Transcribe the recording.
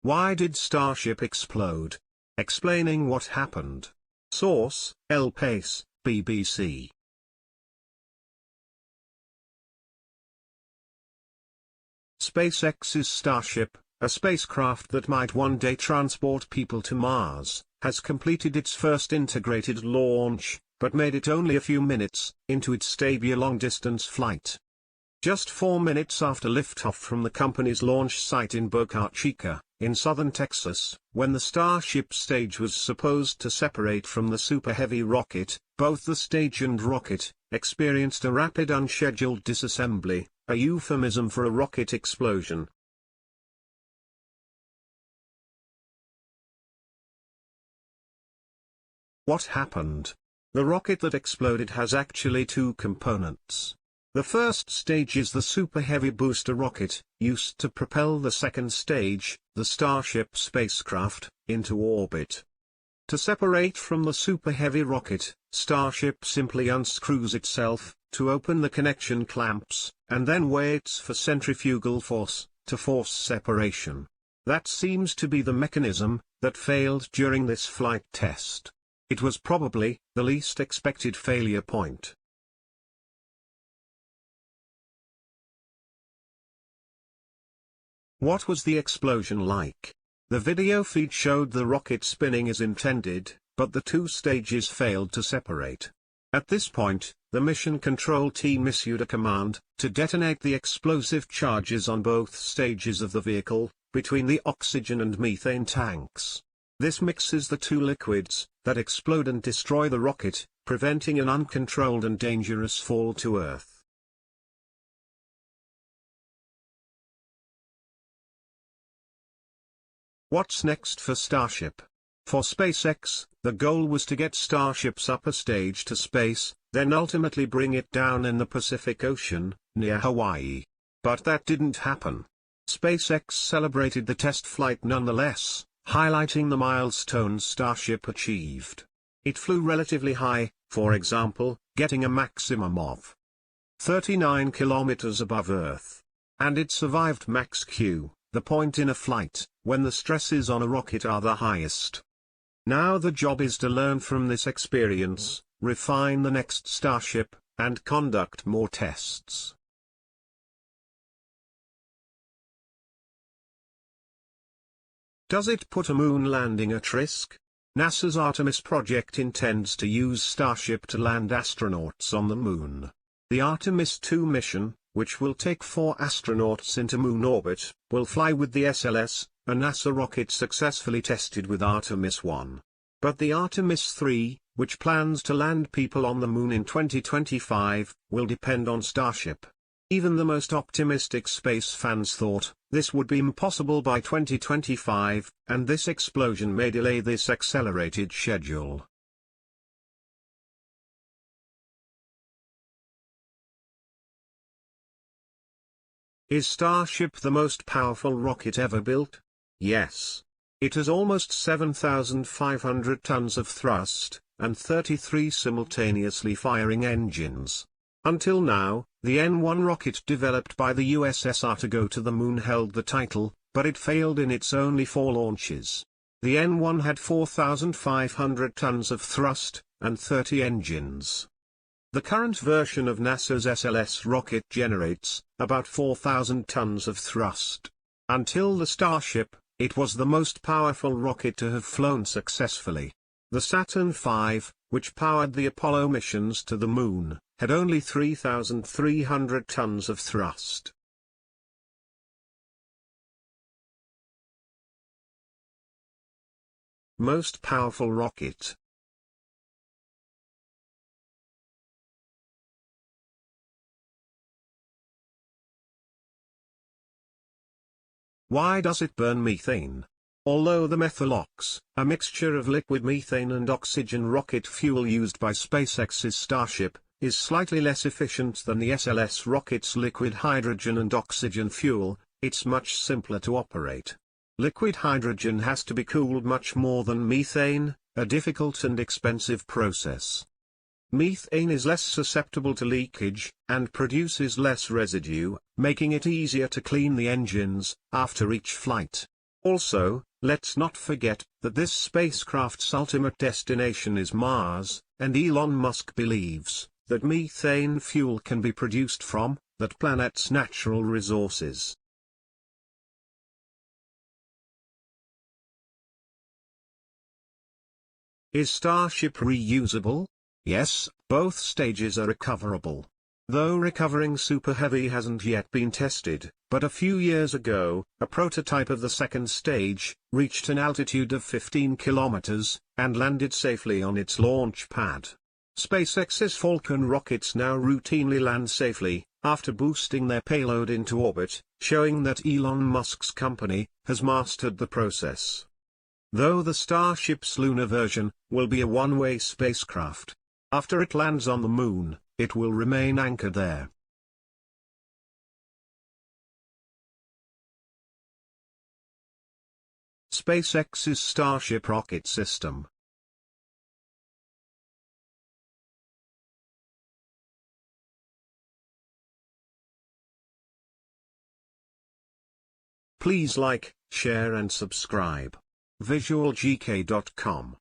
Why did Starship explode? Explaining what happened. Source, El País, BBC. SpaceX'S Starship, a spacecraft that might one day transport people to Mars, has completed its first integrated launch, but made it only a few minutes into its debut long-distance flight. Just 4 minutes after liftoff from the company's launch site in Boca Chica, in southern Texas, when the Starship stage was supposed to separate from the Super Heavy rocket, both the stage and rocket experienced a rapid unscheduled disassembly, a euphemism for a rocket explosion. What happened? The rocket that exploded has actually two components. The first stage is the Super Heavy booster rocket, used to propel the second stage, the Starship spacecraft, into orbit. To separate from the Super Heavy rocket, Starship simply unscrews itself, to open the connection clamps, and then waits for centrifugal force, to force separation. That seems to be the mechanism that failed during this flight test. It was probably the least expected failure point. What was the explosion like? The video feed showed the rocket spinning as intended, but the two stages failed to separate. At this point, the mission control team issued a command to detonate the explosive charges on both stages of the vehicle, between the oxygen and methane tanks. This mixes the two liquids that explode and destroy the rocket, preventing an uncontrolled and dangerous fall to Earth. What's next for Starship? For SpaceX, the goal was to get Starship's upper stage to space, then ultimately bring it down in the Pacific Ocean, near Hawaii. But that didn't happen. SpaceX celebrated the test flight nonetheless, highlighting the milestones Starship achieved. It flew relatively high, for example, getting a maximum of 39 kilometers above Earth. And it survived Max Q, the point in a flight when the stresses on a rocket are the highest. Now the job is to learn from this experience, refine the next Starship, and conduct more tests. Does it put a moon landing at risk? NASA's Artemis project intends to use Starship to land astronauts on the moon. The Artemis 2 mission, which will take 4 astronauts into moon orbit, will fly with the SLS, a NASA rocket successfully tested with Artemis 1. But the Artemis 3, which plans to land people on the moon in 2025, will depend on Starship. Even the most optimistic space fans thought this would be impossible by 2025, and this explosion may delay this accelerated schedule. Is Starship the most powerful rocket ever built? Yes. It has almost 7,500 tons of thrust, and 33 simultaneously firing engines. Until now, the N-1 rocket developed by the USSR to go to the moon held the title, but it failed in its only 4 launches. The N-1 had 4,500 tons of thrust, and 30 engines. The current version of NASA's SLS rocket generates about 4,000 tons of thrust. Until the Starship, it was the most powerful rocket to have flown successfully. The Saturn V, which powered the Apollo missions to the moon, had only 3,300 tons of thrust. Most powerful rocket. Why does it burn methane? Although the methalox, a mixture of liquid methane and oxygen rocket fuel used by SpaceX'S Starship, is slightly less efficient than the SLS rocket's liquid hydrogen and oxygen fuel, it's much simpler to operate. Liquid hydrogen has to be cooled much more than methane, a difficult and expensive process. Methane is less susceptible to leakage, and produces less residue, making it easier to clean the engines after each flight. Also, let's not forget that this spacecraft's ultimate destination is Mars, and Elon Musk believes that methane fuel can be produced from that planet's natural resources. Is Starship reusable? Yes, both stages are recoverable. Though recovering Super Heavy hasn't yet been tested, but a few years ago, a prototype of the second stage reached an altitude of 15 kilometers and landed safely on its launch pad. SpaceX'S Falcon rockets now routinely land safely, after boosting their payload into orbit, showing that Elon Musk's company has mastered the process. Though the Starship's lunar version will be a one-way spacecraft. After it lands on the Moon, it will remain anchored there. SpaceX'S Starship rocket system. Please like, share and subscribe. visualgk.com